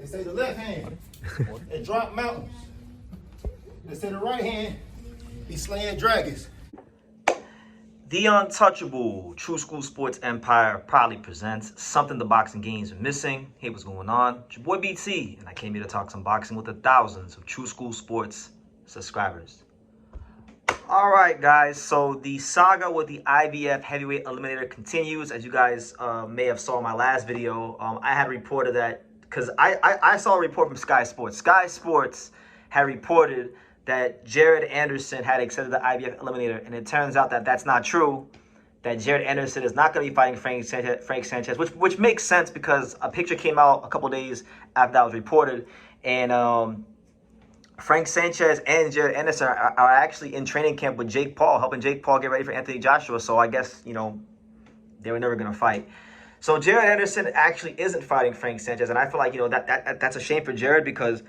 They say the left hand, it drop mountains. They say the right hand, be slaying dragons. The Untouchable True School Sports Empire proudly presents something the boxing games are missing. Hey, what's going on? It's your boy BT, and I came here to talk some boxing with the thousands of True School Sports subscribers. All right, guys, so the saga with the IBF heavyweight eliminator continues. As you guys may have saw in my last video, I had reported that, because I saw a report from Sky Sports. Sky Sports had reported that Jared Anderson had accepted the IBF eliminator, and it turns out that that's not true. That Jared Anderson is not going to be fighting Frank Sanchez, which makes sense because a picture came out a couple days after that was reported, and Frank Sanchez and Jared Anderson are actually in training camp with Jake Paul, helping Jake Paul get ready for Anthony Joshua. So I guess, you know, they were never going to fight. So Jared Anderson actually isn't fighting Frank Sanchez, and I feel like, you know, that's a shame for Jared, because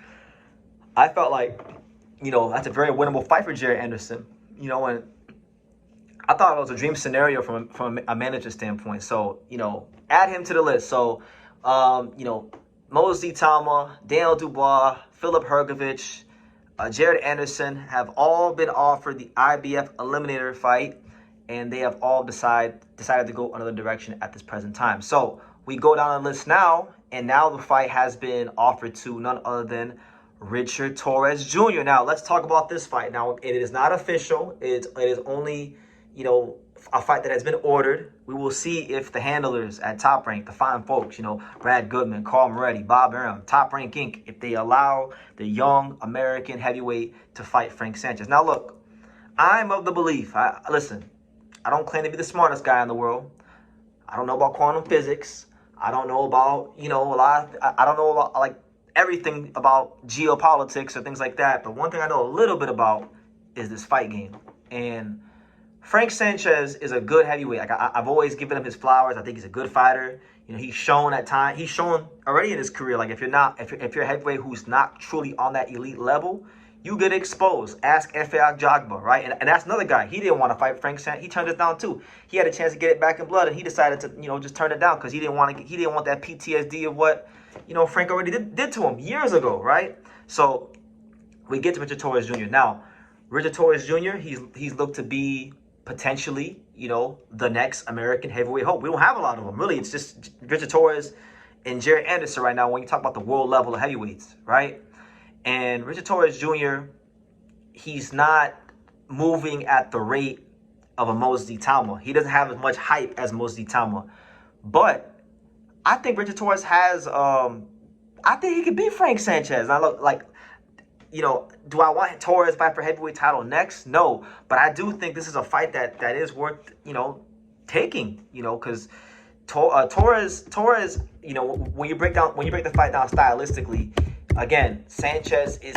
I felt like, you know, that's a very winnable fight for Jared Anderson. You know, and I thought it was a dream scenario from a manager standpoint. So, you know, add him to the list. So, you know, Mosey Talma, Daniel Dubois, Philip Hergovich, Jared Anderson have all been offered the IBF eliminator fight, and they have all decided to go another direction at this present time. So we go down the list now, and now the fight has been offered to none other than Richard Torres Jr. Now, let's talk about this fight. Now, it is not official. It is only, you know, a fight that has been ordered. We will see if the handlers at Top Rank, the fine folks, you know, Brad Goodman, Carl Moretti, Bob Arum, Top Rank Inc., if they allow the young American heavyweight to fight Frank Sanchez. Now, look, I'm of the belief, listen, I don't claim to be the smartest guy in the world. I don't know about quantum physics. I don't know about, you know, I don't know about, like, everything about geopolitics or things like that. But one thing I know a little bit about is this fight game. And Frank Sanchez is a good heavyweight. Like, I've always given him his flowers. I think he's a good fighter. You know, he's shown already in his career, like, if you're a heavyweight who's not truly on that elite level, you get exposed. Ask Efe Ajagba, right? And that's another guy. He didn't want to fight Frank Sanchez. He turned it down too. He had a chance to get it back in blood, and he decided to, you know, just turn it down because he didn't want that PTSD of what, you know, Frank already did to him years ago, right? So we get to Richard Torres Jr. Now, Richard Torres Jr., he's looked to be potentially, you know, the next American heavyweight hope. We don't have a lot of them, really. It's just Richard Torres and Jared Anderson right now when you talk about the world level of heavyweights, right? And Richard Torres Jr., he's not moving at the rate of a Mosey Talma. He doesn't have as much hype as Mosey Talma. But I think Richard Torres has, I think he could beat Frank Sanchez. And I look like, you know, do I want Torres to fight for heavyweight title next? No. But I do think this is a fight that is worth, you know, taking, you know, because Torres, you know, when you break the fight down stylistically, again, Sanchez is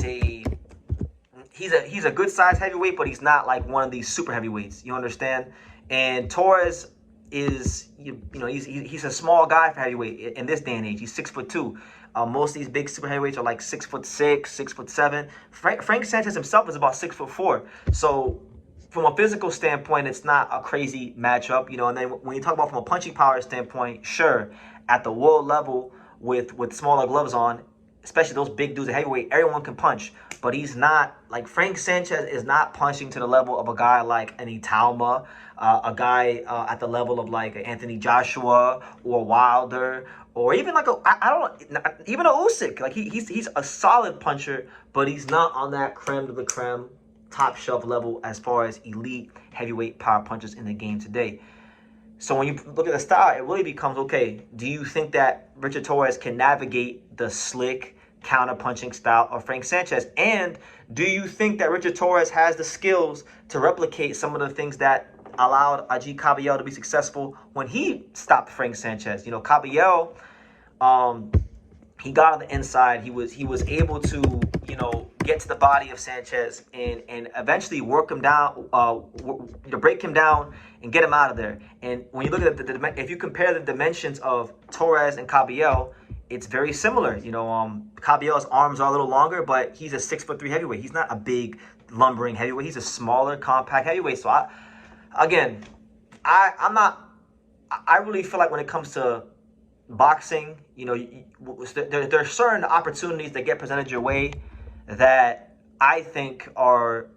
he's a good size heavyweight, but he's not like one of these super heavyweights. You understand? And Torres is, you know, he's a small guy for heavyweight in this day and age. He's 6'2". Most of these big super heavyweights are like 6'6", 6'7". Frank Sanchez himself is about 6'4". So from a physical standpoint, it's not a crazy matchup, you know. And then when you talk about from a punching power standpoint, sure, at the world level with smaller gloves on, especially those big dudes at heavyweight, everyone can punch. But he's not, like, Frank Sanchez is not punching to the level of a guy like an Talma, a guy at the level of like Anthony Joshua or Wilder, or even like even a Usyk. Like, he's a solid puncher, but he's not on that creme de la creme, top shelf level as far as elite heavyweight power punchers in the game today. So when you look at the style, it really becomes, okay, do you think that Richard Torres can navigate the slick counter-punching style of Frank Sanchez? And do you think that Richard Torres has the skills to replicate some of the things that allowed Ajit Caballero to be successful when he stopped Frank Sanchez? You know, Caballero, he got on the inside. He was able to, you know, get to the body of Sanchez and eventually work him down, break him down and get him out of there. And when you look at if you compare the dimensions of Torres and Caballero, it's very similar. You know, Caballero's arms are a little longer, but he's a 6'3" heavyweight. He's not a big lumbering heavyweight. He's a smaller, compact heavyweight. So I really feel like when it comes to boxing, you know, there are certain opportunities that get presented your way that I think are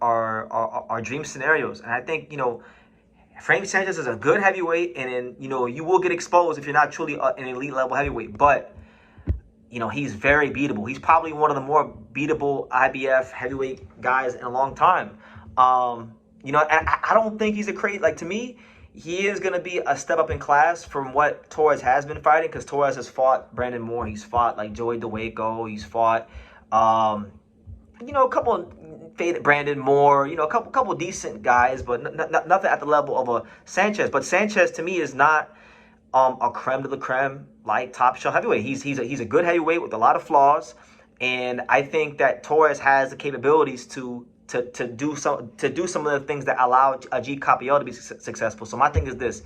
dream scenarios. And I think, you know, Frank Sanchez is a good heavyweight, and you know, you will get exposed if you're not truly an elite level heavyweight. But you know, he's very beatable. He's probably one of the more beatable IBF heavyweight guys in a long time. You know, and I don't think he's a crazy, like, to me, he is going to be a step up in class from what Torres has been fighting, because Torres has fought Brandon Moore. He's fought, like, Joey DeWaco. He's fought, you know, a couple faded Brandon Moore, you know, a couple decent guys, but nothing at the level of a Sanchez. But Sanchez, to me, is not a creme de la creme, like, top shelf heavyweight. He's a good heavyweight with a lot of flaws, and I think that Torres has the capabilities to do some of the things that allow Ajit Capiel to be successful. So my thing is this,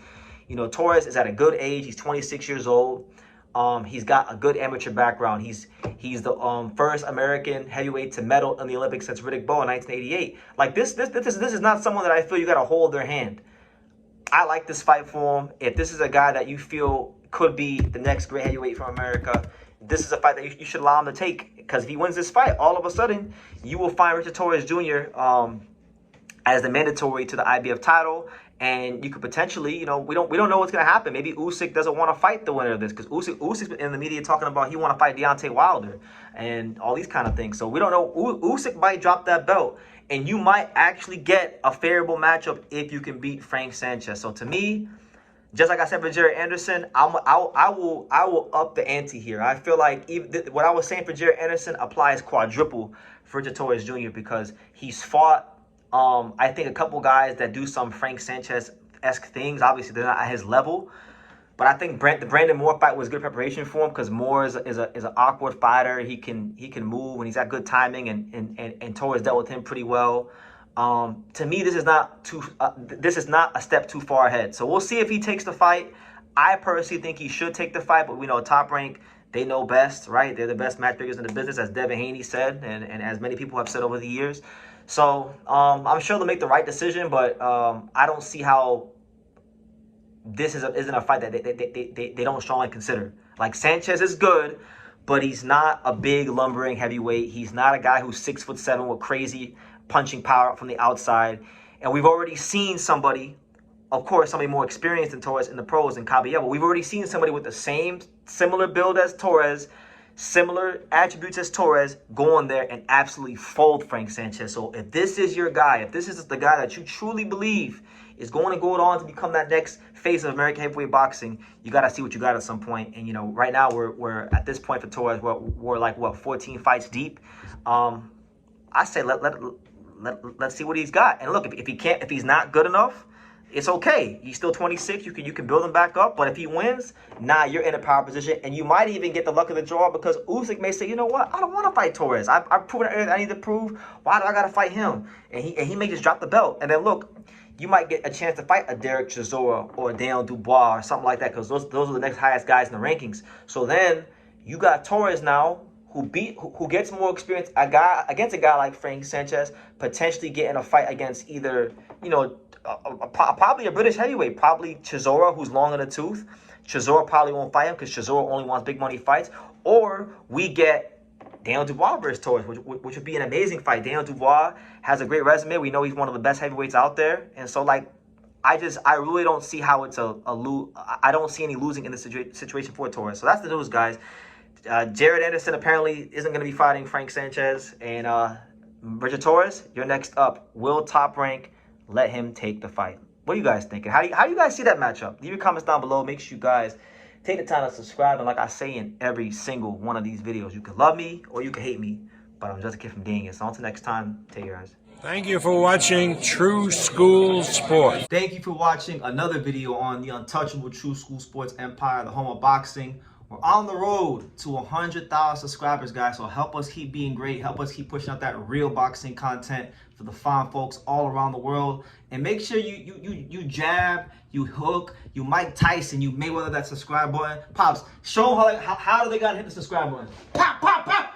you know, Torres is at a good age. He's 26 years old. He's got a good amateur background. He's the first American heavyweight to medal in the Olympics since Riddick Bowe in 1988. Like, this is not someone that I feel you got to hold their hand. I like this fight for him. If this is a guy that you feel could be the next great heavyweight from America, this is a fight that you should allow him to take. Because if he wins this fight, all of a sudden, you will find Richard Torres Jr. As the mandatory to the IBF title. And you could potentially, you know, we don't know what's going to happen. Maybe Usyk doesn't want to fight the winner of this, because Usyk's in the media talking about he want to fight Deontay Wilder and all these kind of things. So we don't know. Usyk might drop that belt, and you might actually get a favorable matchup if you can beat Frank Sanchez. So to me, just like I said for Jared Anderson, I will up the ante here. I feel like what I was saying for Jared Anderson applies quadruple for Richard Torres Jr. because he's fought, I think, a couple guys that do some Frank Sanchez-esque things. Obviously, they're not at his level. But I think the Brandon Moore fight was good preparation for him, because Moore is an awkward fighter. He can move, and he's got good timing, and Torres dealt with him pretty well. To me, this is not a step too far ahead. So we'll see if he takes the fight. I personally think he should take the fight, but we know Top Rank, they know best, right? They're the best matchmakers in the business, as Devin Haney said, and as many people have said over the years. So I'm sure they'll make the right decision, but I don't see how this isn't a fight that they don't strongly consider. Like, Sanchez is good, but he's not a big lumbering heavyweight. He's not a guy who's 6'7" with crazy punching power from the outside. And we've already seen somebody, of course, somebody more experienced than Torres in the pros in Capiel, but we've already seen somebody with the similar build as Torres, similar attributes as Torres, go in there and absolutely fold Frank Sanchez. So if this is your guy, if this is the guy that you truly believe is going to go on to become that next face of American heavyweight boxing, you got to see what you got at some point. And, you know, right now we're at this point for Torres, we're like, what, 14 fights deep? I say let's see what he's got. And look, if he's not good enough, it's okay. He's still 26. You can build him back up. But if he wins, you're in a power position, and you might even get the luck of the draw, because Usyk may say, you know what, I don't want to fight Torres. I've proven everything I need to prove. Why do I got to fight him? And he may just drop the belt. And then look, you might get a chance to fight a Derek Chisora or a Daniel Dubois or something like that, because those are the next highest guys in the rankings. So then you got Torres now, who gets more experience against a guy like Frank Sanchez, potentially getting a fight against either, you know, probably a British heavyweight, probably Chisora, who's long in the tooth. Chisora probably won't fight him because Chisora only wants big money fights. Or we get Daniel Dubois versus Torres, which would be an amazing fight. Daniel Dubois has a great resume. We know he's one of the best heavyweights out there. And so, like, I really don't see how it's I don't see any losing in this situation for Torres. So that's the news, guys. Jared Anderson apparently isn't going to be fighting Frank Sanchez. And Richard Torres, you're next up. Will Top Rank let him take the fight? What are you guys thinking? How do you guys see that matchup? Leave your comments down below. Make sure you guys take the time to subscribe. And like I say in every single one of these videos, you can love me or you can hate me, but I'm just a kid from Dang It. So until next time, take care, guys. Thank you for watching True School Sports. Thank you for watching another video on the untouchable True School Sports empire, the home of boxing. We're on the road to 100,000 subscribers, guys. So help us keep being great. Help us keep pushing out that real boxing content for the fine folks all around the world. And make sure you jab, you hook, you Mike Tyson, you Mayweather that subscribe button. Pops, show them how do they gotta hit the subscribe button. Pop, pop, pop.